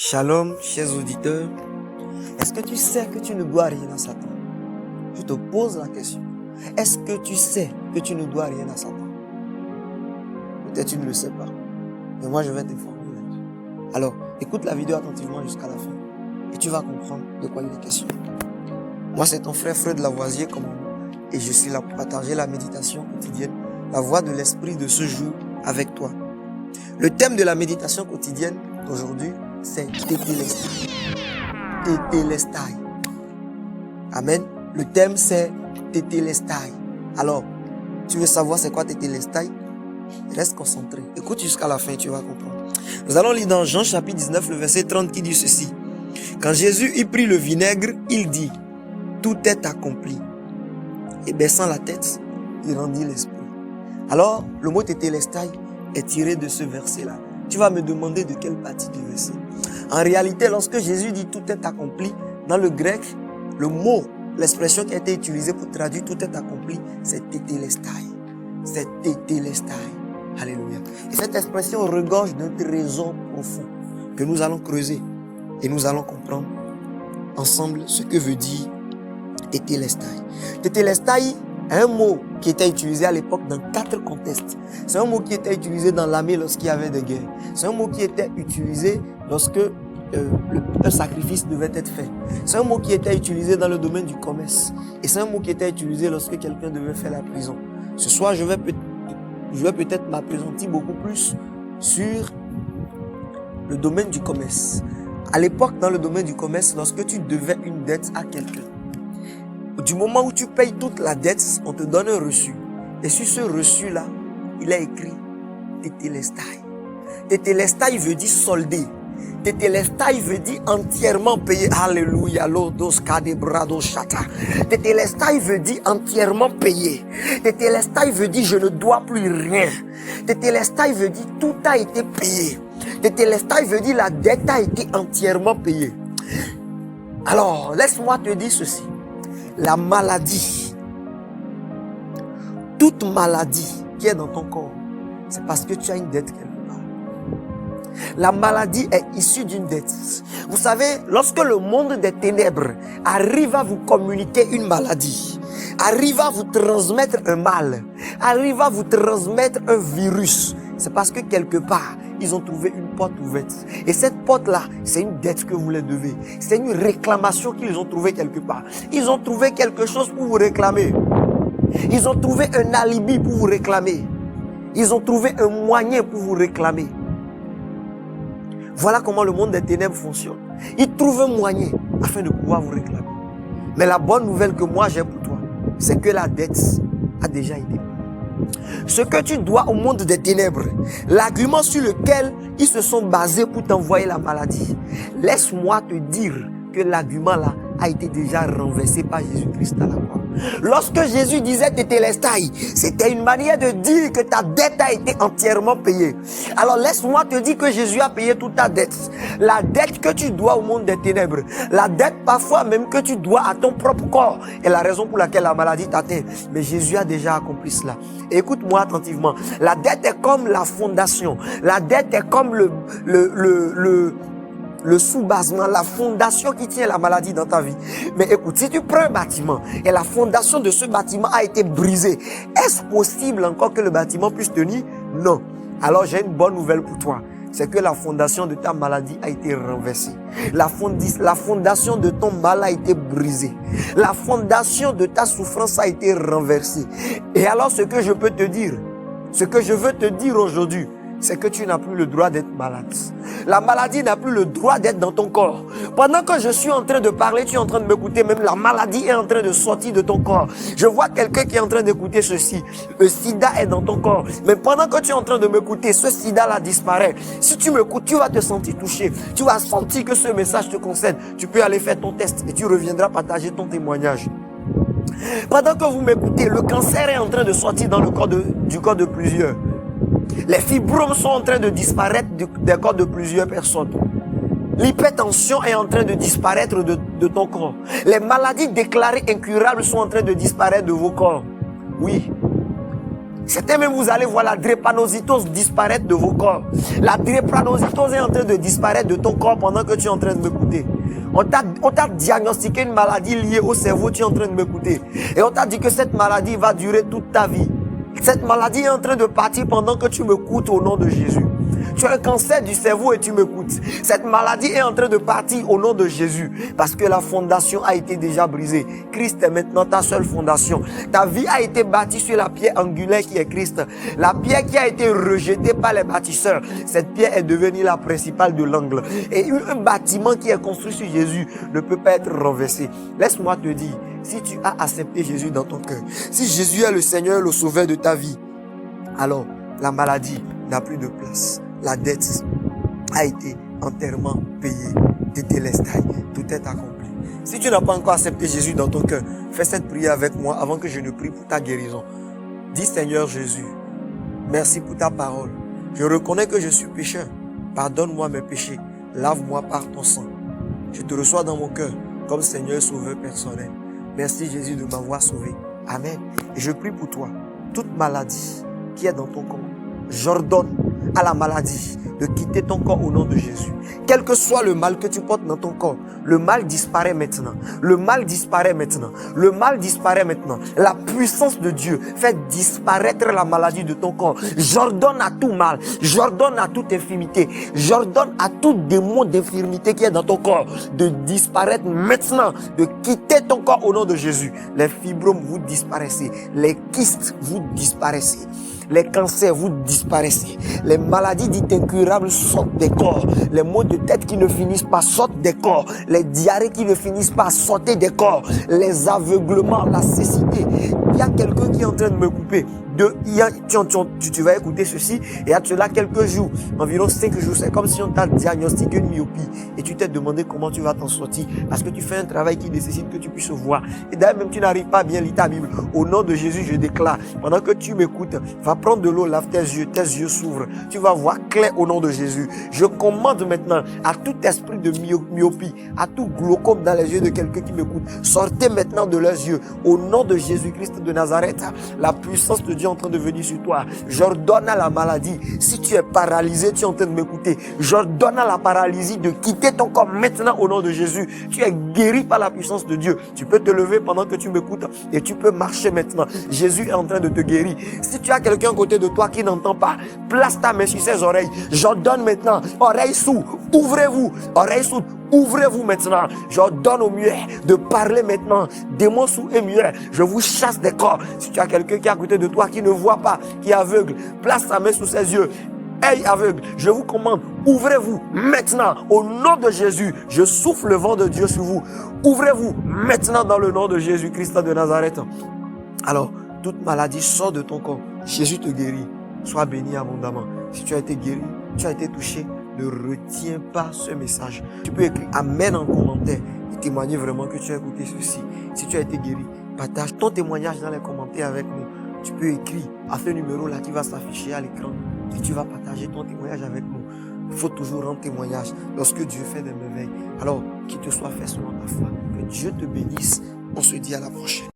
Shalom, chers auditeurs. Est-ce que tu sais que tu ne dois rien à Satan? Je te pose la question. Est-ce que tu sais que tu ne dois rien à Satan? Peut-être tu ne le sais pas. Mais moi, je vais t'informer. Alors, écoute la vidéo attentivement jusqu'à la fin. Et tu vas comprendre de quoi il est question. Moi, c'est ton frère Fred Lavoisier comme moi. Et je suis là pour partager la méditation quotidienne, la voix de l'esprit de ce jour avec toi. Le thème de la méditation quotidienne d'aujourd'hui, c'est Tétélestai. Tétélestai. Amen. Le thème, c'est Tétélestai. Alors, tu veux savoir c'est quoi Tétélestai? Reste concentré. Écoute jusqu'à la fin, tu vas comprendre. Nous allons lire dans Jean chapitre 19, le verset 30 qui dit ceci. Quand Jésus y prit le vinaigre, il dit, tout est accompli. Et baissant la tête, il rendit l'esprit. Alors, le mot Tétélestai est tiré de ce verset-là. Tu vas me demander de quelle partie du verset. En réalité, lorsque Jésus dit tout est accompli, dans le grec, le mot, l'expression qui a été utilisée pour traduire tout est accompli, c'est Tétélestai. C'est Tétélestai. Alléluia. Et cette expression regorge d'un trésor profond que nous allons creuser et nous allons comprendre ensemble ce que veut dire Tétélestai. Tétélestai est un mot qui était utilisé à l'époque dans 4 contextes. C'est un mot qui était utilisé dans l'armée lorsqu'il y avait des guerres. C'est un mot qui était utilisé lorsque un sacrifice devait être fait. C'est un mot qui était utilisé dans le domaine du commerce. Et c'est un mot qui était utilisé lorsque quelqu'un devait faire la prison. Ce soir, je vais peut-être m'appesantir beaucoup plus sur le domaine du commerce. À l'époque, dans le domaine du commerce, lorsque tu devais une dette à quelqu'un, du moment où tu payes toute la dette, on te donne un reçu. Et sur ce reçu-là, il est écrit Tétélestai. Tétélestai veut dire soldé. Tétélestai veut dire entièrement payé. Alléluia. Tétélestai veut dire entièrement payé. Tétélestai veut dire je ne dois plus rien. Tétélestai veut dire tout a été payé. Tétélestai veut dire la dette a été entièrement payée. Alors, laisse-moi te dire ceci. La maladie, toute maladie qui est dans ton corps, c'est parce que tu as une dette quelque part. La maladie est issue d'une dette. Vous savez, lorsque le monde des ténèbres arrive à vous communiquer une maladie, arrive à vous transmettre un mal, arrive à vous transmettre un virus, c'est parce que quelque part, ils ont trouvé une porte ouverte. Et cette porte-là, c'est une dette que vous les devez. C'est une réclamation qu'ils ont trouvée quelque part. Ils ont trouvé quelque chose pour vous réclamer. Ils ont trouvé un alibi pour vous réclamer. Ils ont trouvé un moyen pour vous réclamer. Voilà comment le monde des ténèbres fonctionne. Ils trouvent un moyen afin de pouvoir vous réclamer. Mais la bonne nouvelle que moi j'ai pour toi, c'est que la dette a déjà été payée. Ce que tu dois au monde des ténèbres, l'argument sur lequel ils se sont basés pour t'envoyer la maladie, laisse-moi te dire que l'argument là a été déjà renversé par Jésus-Christ à la croix. Lorsque Jésus disait Tétélestai, c'était une manière de dire que ta dette a été entièrement payée. Alors laisse-moi te dire que Jésus a payé toute ta dette. La dette que tu dois au monde des ténèbres, la dette parfois même que tu dois à ton propre corps est la raison pour laquelle la maladie t'atteint. Mais Jésus a déjà accompli cela. Écoute-moi attentivement. La dette est comme la fondation. La dette est comme le sous-basement, la fondation qui tient la maladie dans ta vie. Mais écoute, si tu prends un bâtiment et la fondation de ce bâtiment a été brisée, est-ce possible encore que le bâtiment puisse tenir? Non. Alors j'ai une bonne nouvelle pour toi. C'est que la fondation de ta maladie a été renversée. La fondation de ton mal a été brisée. La fondation de ta souffrance a été renversée. Et alors ce que je peux te dire, ce que je veux te dire aujourd'hui, c'est que tu n'as plus le droit d'être malade. La maladie n'a plus le droit d'être dans ton corps. Pendant que je suis en train de parler, tu es en train de m'écouter, même la maladie est en train de sortir de ton corps. Je vois quelqu'un qui est en train d'écouter ceci. Le sida est dans ton corps. Mais pendant que tu es en train de m'écouter, ce sida-là disparaît. Si tu m'écoutes, tu vas te sentir touché. Tu vas sentir que ce message te concerne. Tu peux aller faire ton test et tu reviendras partager ton témoignage. Pendant que vous m'écoutez, le cancer est en train de sortir dans le corps du corps de plusieurs. Les fibromes sont en train de disparaître des corps de plusieurs personnes. L'hypertension est en train de disparaître de ton corps. Les maladies déclarées incurables sont en train de disparaître de vos corps. Oui. Certains même, vous allez voir la drépanocytose disparaître de vos corps. La drépanocytose est en train de disparaître de ton corps pendant que tu es en train de m'écouter. On t'a diagnostiqué une maladie liée au cerveau, tu es en train de m'écouter. Et on t'a dit que cette maladie va durer toute ta vie. Cette maladie est en train de partir pendant que tu m'écoutes au nom de Jésus. Tu as un cancer du cerveau et tu m'écoutes. Cette maladie est en train de partir au nom de Jésus. Parce que la fondation a été déjà brisée. Christ est maintenant ta seule fondation. Ta vie a été bâtie sur la pierre angulaire qui est Christ. La pierre qui a été rejetée par les bâtisseurs. Cette pierre est devenue la principale de l'angle. Et un bâtiment qui est construit sur Jésus ne peut pas être renversé. Laisse-moi te dire, si tu as accepté Jésus dans ton cœur, si Jésus est le Seigneur, le sauveur de ta vie, alors la maladie n'a plus de place. La dette a été entièrement payée. Tétélestai, tout est accompli. Si tu n'as pas encore accepté Jésus dans ton cœur, fais cette prière avec moi avant que je ne prie pour ta guérison. Dis Seigneur Jésus, merci pour ta parole. Je reconnais que je suis pécheur. Pardonne-moi mes péchés. Lave-moi par ton sang. Je te reçois dans mon cœur comme Seigneur sauveur personnel. Merci Jésus de m'avoir sauvé. Amen. Et je prie pour toi. Toute maladie qui est dans ton corps, j'ordonne à la maladie de quitter ton corps au nom de Jésus. Quel que soit le mal que tu portes dans ton corps, le mal disparaît maintenant. Le mal disparaît maintenant. Le mal disparaît maintenant. La puissance de Dieu fait disparaître la maladie de ton corps. J'ordonne à tout mal, j'ordonne à toute infirmité, j'ordonne à tout démon d'infirmité qui est dans ton corps de disparaître maintenant, de quitter ton corps au nom de Jésus. Les fibromes, vous disparaissez. Les kystes, vous disparaissez. Les cancers, vous disparaissez. Les maladies dites incurables sortent des corps. Les maux de tête qui ne finissent pas sortent des corps. Les diarrhées qui ne finissent pas sortent des corps. Les aveuglements, la cécité. Il y a quelqu'un qui est en train de me couper. Tu vas écouter ceci, et à cela quelques jours, environ 5 jours, c'est comme si on t'a diagnostiqué une myopie et tu t'es demandé comment tu vas t'en sortir parce que tu fais un travail qui nécessite que tu puisses voir. Et d'ailleurs, même tu n'arrives pas à bien lire ta Bible. Au nom de Jésus, je déclare, pendant que tu m'écoutes, va prendre de l'eau, lave tes yeux s'ouvrent. Tu vas voir clair au nom de Jésus. Je commande maintenant à tout esprit de myopie, à tout glaucome dans les yeux de quelqu'un qui m'écoute, sortez maintenant de leurs yeux. Au nom de Jésus-Christ de Nazareth, la puissance de Dieu en train de venir sur toi. J'ordonne à la maladie, si tu es paralysé, tu es en train de m'écouter, j'ordonne à la paralysie de quitter ton corps maintenant au nom de Jésus. Tu es guéri par la puissance de Dieu. Tu peux te lever pendant que tu m'écoutes et tu peux marcher maintenant. Jésus est en train de te guérir. Si tu as quelqu'un à côté de toi qui n'entend pas, place ta main sur ses oreilles. J'ordonne maintenant, oreilles sourdes, ouvrez-vous, oreilles sourdes, ouvrez-vous maintenant. J'ordonne au muet de parler maintenant. Démons sourds et muets, je vous chasse des corps. Si tu as quelqu'un qui est à côté de toi qui ne voit pas, qui est aveugle, place ta main sous ses yeux. Hey aveugle, je vous commande, ouvrez-vous maintenant au nom de Jésus. Je souffle le vent de Dieu sur vous. Ouvrez-vous maintenant dans le nom de Jésus-Christ de Nazareth. Alors, toute maladie sort de ton corps. Jésus te guérit. Sois béni abondamment. Si tu as été guéri, tu as été touché, ne retiens pas ce message. Tu peux écrire Amen en commentaire et témoigner vraiment que tu as écouté ceci. Si tu as été guéri, partage ton témoignage dans les commentaires avec nous. Tu peux écrire à ce numéro-là qui va s'afficher à l'écran et tu vas partager ton témoignage avec nous. Il faut toujours rendre témoignage lorsque Dieu fait des merveilles. Alors, qu'il te soit fait selon ta foi. Que Dieu te bénisse. On se dit à la prochaine.